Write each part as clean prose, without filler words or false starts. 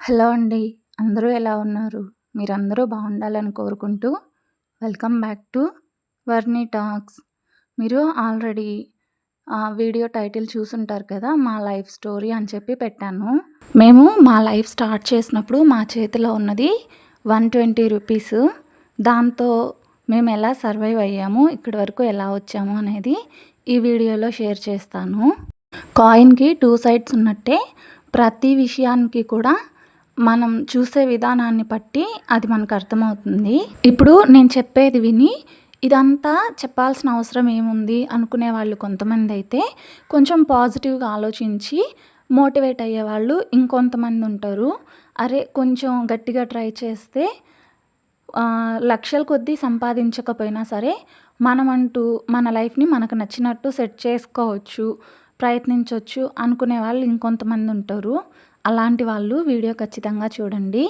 Hello అండి. అందరూ ఎలా ఉన్నారు? మీరందరూ బావుండాలని కోరుకుంటూ వెల్కమ్ బ్యాక్ టు వర్ణి టాక్స్. మీరు ఆల్రెడీ వీడియో టైటిల్ చూసుంటారు కదా! మా లైఫ్ స్టోరీ అని చెప్పి పెట్టాను. మేము మా లైఫ్ స్టార్ట్ చేసినప్పుడు మా చేతిలో ఉన్నది ₹120. దాంతో మేము ఎలా సర్వైవ్ అయ్యాము, ఇక్కడి వరకు ఎలా వచ్చాము అనేది ఈ వీడియోలో షేర్ చేస్తాను. కాయిన్‌కి 2 సైడ్స్ ఉన్నట్టే ప్రతి విషయానికి కూడా మనం చూసే విధానాన్ని బట్టి అది మనకు అర్థమవుతుంది. ఇప్పుడు నేను చెప్పేది విని ఇదంతా చెప్పాల్సిన అవసరం ఏముంది అనుకునే వాళ్ళు కొంతమంది అయితే, కొంచెం పాజిటివ్‌గా ఆలోచించి మోటివేట్ అయ్యేవాళ్ళు ఇంకొంతమంది ఉంటారు. అరే కొంచెం గట్టిగా ట్రై చేస్తే లక్షల కొద్దీ సంపాదించకపోయినా సరే మనమంటూ మన లైఫ్‌ని మనకు నచ్చినట్టు సెట్ చేసుకోవచ్చు, ప్రయత్నించొచ్చు అనుకునే వాళ్ళు ఇంకొంతమంది ఉంటారు. అలాంటి వాళ్ళు వీడియో ఖచ్చితంగా చూడండి.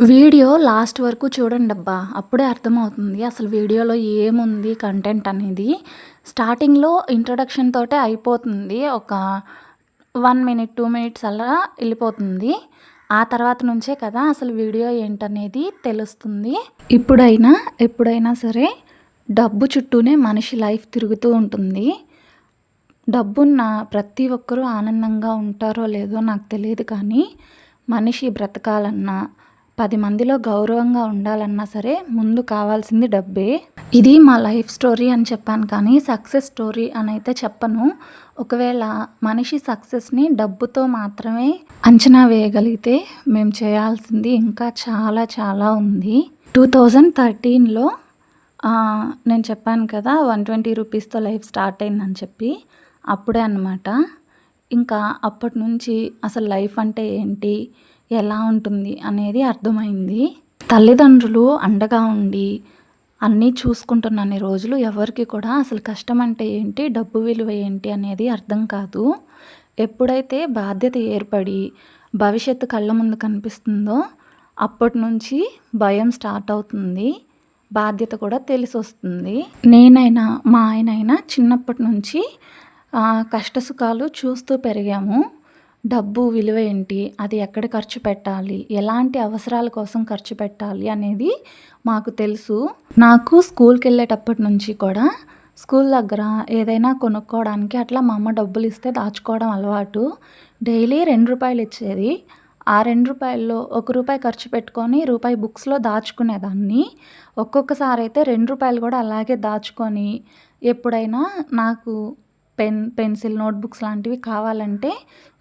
వీడియో లాస్ట్ వరకు చూడండబ్బా! అప్పుడే అర్థమవుతుంది అసలు వీడియోలో ఏముంది కంటెంట్ అనేది. స్టార్టింగ్‌లో ఇంట్రడక్షన్ తోటే అయిపోతుంది. ఒక 1 మినిట్, 2 మినిట్స్ అలా ఎళ్ళిపోతుంది. ఆ తర్వాత నుంచే కదా అసలు వీడియో ఏంటనేది తెలుస్తుంది. ఇప్పుడైనా, ఎప్పుడైనా సరే డబ్బు చుట్టూనే మనిషి లైఫ్ తిరుగుతూ ఉంటుంది. డబ్బున్న ప్రతి ఒక్కరూ ఆనందంగా ఉంటారో లేదో నాకు తెలియదు కానీ, మనిషి బ్రతకాలన్నా, 10 మందిలో గౌరవంగా ఉండాలన్నా సరే ముందు కావాల్సింది డబ్బే. ఇది మా లైఫ్ స్టోరీ అని చెప్పాను కానీ, సక్సెస్ స్టోరీ అని అయితే చెప్పను. ఒకవేళ మనిషి సక్సెస్‌ని డబ్బుతో మాత్రమే అంచనా వేయగలిగితే, మేము చేయాల్సింది ఇంకా చాలా చాలా ఉంది. 2013లో నేను చెప్పాను కదా! ₹120తో లైఫ్ స్టార్ట్ అయిందని చెప్పి. అప్పుడే అనమాట. ఇంకా అప్పటి నుంచి అసలు లైఫ్ అంటే ఏంటి, ఎలా ఉంటుంది అనేది అర్థమైంది. తల్లిదండ్రులు అండగా ఉండి అన్నీ చూసుకుంటున్నన్ని రోజులు ఎవరికి కూడా అసలు కష్టం అంటే ఏంటి, డబ్బు విలువ ఏంటి అనేది అర్థం కాదు. ఎప్పుడైతే బాధ్యత ఏర్పడి భవిష్యత్తు కళ్ళ ముందు కనిపిస్తుందో అప్పటి నుంచి భయం స్టార్ట్ అవుతుంది. బాధ్యత కూడా తెలిసొస్తుంది. నేనైనా, మా ఆయనైనా చిన్నప్పటి నుంచి కష్టసుఖాలు చూస్తూ పెరిగాము. డబ్బు విలువ ఏంటి, అది ఎక్కడ ఖర్చు పెట్టాలి, ఎలాంటి అవసరాల కోసం ఖర్చు పెట్టాలి అనేది మాకు తెలుసు. నాకు స్కూల్‌కెళ్ళేటప్పటి నుంచి కూడా స్కూల్ దగ్గర ఏదైనా కొనుక్కోవడానికి అట్లా మా అమ్మ డబ్బులు ఇస్తే దాచుకోవడం అలవాటు. డైలీ ₹2 ఇచ్చేది. ఆ ₹2లో ₹1 ఖర్చు పెట్టుకొని రూపాయి బుక్స్‌లో దాచుకునేదాన్ని. ఒక్కొక్కసారి అయితే ₹2 కూడా అలాగే దాచుకొని ఎప్పుడైనా నాకు పెన్సిల్, నోట్‌బుక్స్ లాంటివి కావాలంటే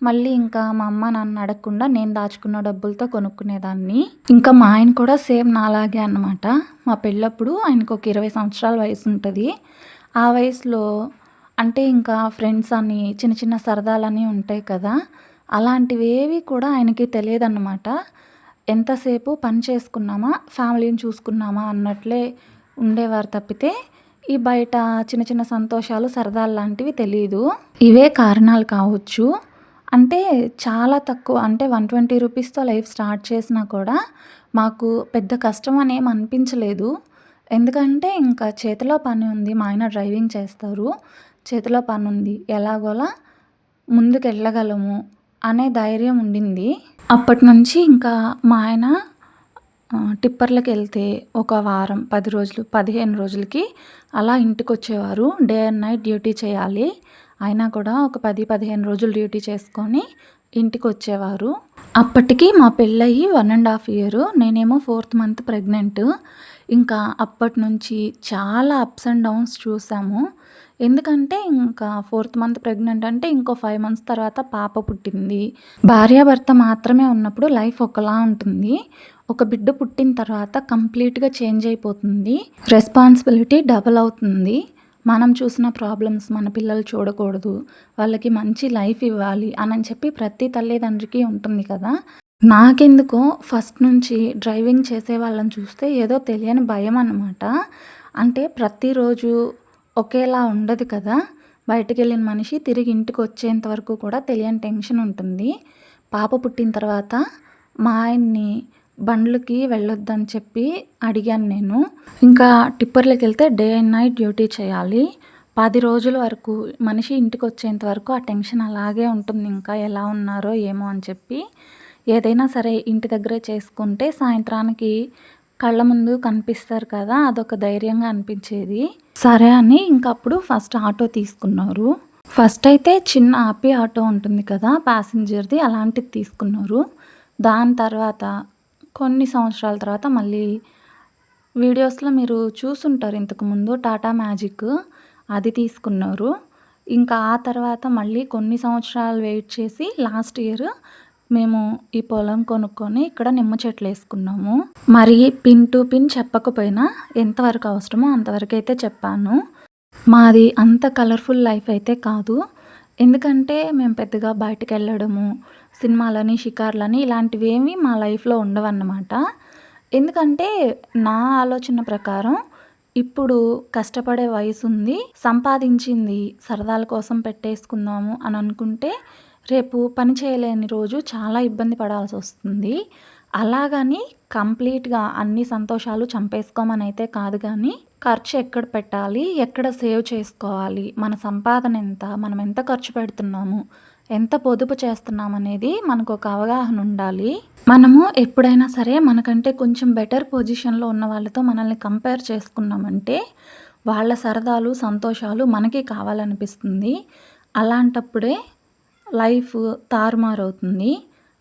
మళ్ళీ ఇంకా మా అమ్మ, నాన్నని అడగకుండా నేను దాచుకున్న డబ్బులతో కొనుక్కునేదాన్ని. ఇంకా మా ఆయన కూడా సేమ్ నాలాగే అన్నమాట. మా పెళ్ళప్పుడు ఆయనకొక 20 సంవత్సరాల వయసుంటది. ఆ వయసులో అంటే ఇంకా ఫ్రెండ్స్ అని చిన్న చిన్న సరదాలని ఉంటాయి కదా! అలాంటివేవి కూడా ఆయనకి తెలియదన్నమాట. ఎంతసేపు పని చేసుకున్నామా, ఫ్యామిలీని చూసుకున్నామా అన్నట్లే ఉండేవారు తప్పితే ఈ బయట చిన్న చిన్న సంతోషాలు, సరదాలు లాంటివి తెలీదు. ఇవే కారణాలు కావచ్చు. అంటే చాలా తక్కువ అంటే ₹120తో లైఫ్ స్టార్ట్ చేసినా కూడా మాకు పెద్ద కష్టం అని ఏమి అనిపించలేదు. ఎందుకంటే ఇంకా చేతిలో పని ఉంది. మా ఆయన డ్రైవింగ్ చేస్తారు. చేతిలో పనుంది. ఎలాగోలా ముందుకెళ్ళగలము అనే ధైర్యం ఉండింది. అప్పటినుంచి ఇంకా మా ఆయన టిప్పర్లకెళ్తే ఒక వారం, 10 రోజులు, 15 రోజులకి అలా ఇంటికొచ్చేవారు. డే అండ్ నైట్ డ్యూటీ చేయాలి. అయినా కూడా ఒక 10, 15 రోజులు డ్యూటీ చేసుకొని ఇంటికొచ్చేవారు. అప్పటికి మా పెళ్ళయ్యి 1½ ఇయర్. నేనేమో 4th మంత్ ప్రెగ్నెంట్. ఇంకా అప్పటినుంచి చాలా అప్స్ అండ్ డౌన్స్ చూసాము. ఎందుకంటే ఇంకా 4th మంత్ ప్రెగ్నెంట్ అంటే ఇంకో 5 మంత్స్ తర్వాత పాప పుట్టింది. భార్యాభర్త మాత్రమే ఉన్నప్పుడు లైఫ్ ఒకలా ఉంటుంది. ఒక బిడ్డ పుట్టిన తర్వాత కంప్లీట్‌గా చేంజ్ అయిపోతుంది. రెస్పాన్సిబిలిటీ డబుల్ అవుతుంది. మనం చూసిన ప్రాబ్లమ్స్ మన పిల్లలు చూడకూడదు. వాళ్ళకి మంచి లైఫ్ ఇవ్వాలి అని చెప్పి ప్రతి తల్లిదండ్రికి ఉంటుంది కదా! నాకెందుకో ఫస్ట్ నుంచి డ్రైవింగ్ చేసే వాళ్ళని చూస్తే ఏదో తెలియని భయం అన్నమాట. అంటే ప్రతిరోజు ఒకేలా ఉండదు కదా! బయటికెళ్ళిన మనిషి తిరిగి ఇంటికొచ్చేంత వరకు కూడా తెలియని టెన్షన్ ఉంటుంది. పాప పుట్టిన తర్వాత మా ఆయన్ని బండ్లకి వెళ్ళొద్దని చెప్పి అడిగాను నేను. ఇంకా టిప్పర్లకెళ్తే డే అండ్ నైట్ డ్యూటీ చేయాలి. 10 రోజుల వరకు మనిషి ఇంటికొచ్చేంత వరకు ఆ టెన్షన్ అలాగే ఉంటుంది. ఇంకా ఎలా ఉన్నారో ఏమో అని చెప్పి. ఏదైనా సరే ఇంటి దగ్గరే చేసుకుంటే సాయంత్రానికి కళ్ళ ముందు కనిపిస్తారు కదా! అదొక ధైర్యంగా అనిపించేది. సరే అని ఇంకప్పుడు ఫస్ట్ ఆటో తీసుకున్నారు. ఫస్ట్ అయితే చిన్న ఆటో ఉంటుంది కదా! ప్యాసింజర్‌ది అలాంటిది తీసుకున్నారు. దాని తర్వాత కొన్ని సంవత్సరాల తర్వాత మళ్ళీ వీడియోస్‌లో మీరు చూసుంటారు ఇంతకుముందు టాటా మ్యాజిక్ అది తీసుకున్నారు. ఇంకా ఆ తర్వాత మళ్ళీ కొన్ని సంవత్సరాలు వెయిట్ చేసి లాస్ట్ ఇయర్ మేము ఈ పొలం కొనుక్కొని ఇక్కడ నిమ్మ చెట్లేసుకున్నాము. మరి పిన్ టు పిన్ చెప్పకపోయినా ఎంతవరకు అవసరమో అంతవరకైతే చెప్పాను. మాది అంత కలర్‌ఫుల్ లైఫ్ అయితే కాదు. ఎందుకంటే మేము పెద్దగా బయటికెళ్ళడము, సినిమాలని, షికార్లని ఇలాంటివేమి మా లైఫ్‌లో ఉండవన్నమాట. ఎందుకంటే నా ఆలోచన ప్రకారం ఇప్పుడు కష్టపడే వయసుంది. సంపాదించింది సరదాల కోసం పెట్టేసుకుందాము అని అనుకుంటే రేపు పని చేయలేని రోజు చాలా ఇబ్బంది పడాల్సొస్తుంది. అలాగని కంప్లీట్‌గా అన్ని సంతోషాలు చంపేసుకోమనైతే కాదు గానీ, ఖర్చు ఎక్కడ పెట్టాలి? ఎక్కడ సేవ్ చేసుకోవాలి? మన సంపాదన ఎంత? మనం ఎంత ఖర్చు పెడుతున్నాము? ఎంత పొదుపు చేస్తున్నామనేది మనకొక అవగాహన ఉండాలి. మనము ఎప్పుడైనా సరే మనకంటే కొంచెం బెటర్ పొజిషన్‌లో ఉన్న వాళ్ళతో మనల్ని కంపేర్ చేసుకున్నామంటే, వాళ్ళ సరదాలు, సంతోషాలు మనకి కావాలనిపిస్తుంది. అలాంటప్పుడే లైఫ్ తారుమారవుతుంది.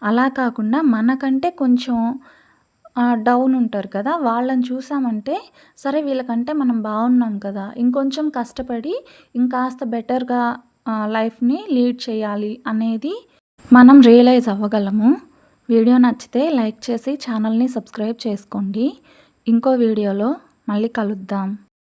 అలా కాకుండా మనకంటే కొంచెం డౌన్ ఉంటారు కదా! వాళ్ళని చూసామంటే, సరే వీళ్ళకంటే మనం బాగున్నాం కదా! ఇంకొంచెం కష్టపడి ఇంకాస్త బెటర్‌గా లైఫ్‌ని లీడ్ చేయాలి అనేది మనం రియలైజ్ అవ్వగలము. వీడియో నచ్చితే లైక్ చేసి ఛానల్‌ని సబ్స్క్రైబ్ చేసుకోండి. ఇంకో వీడియోలో మళ్ళీ కలుద్దాం.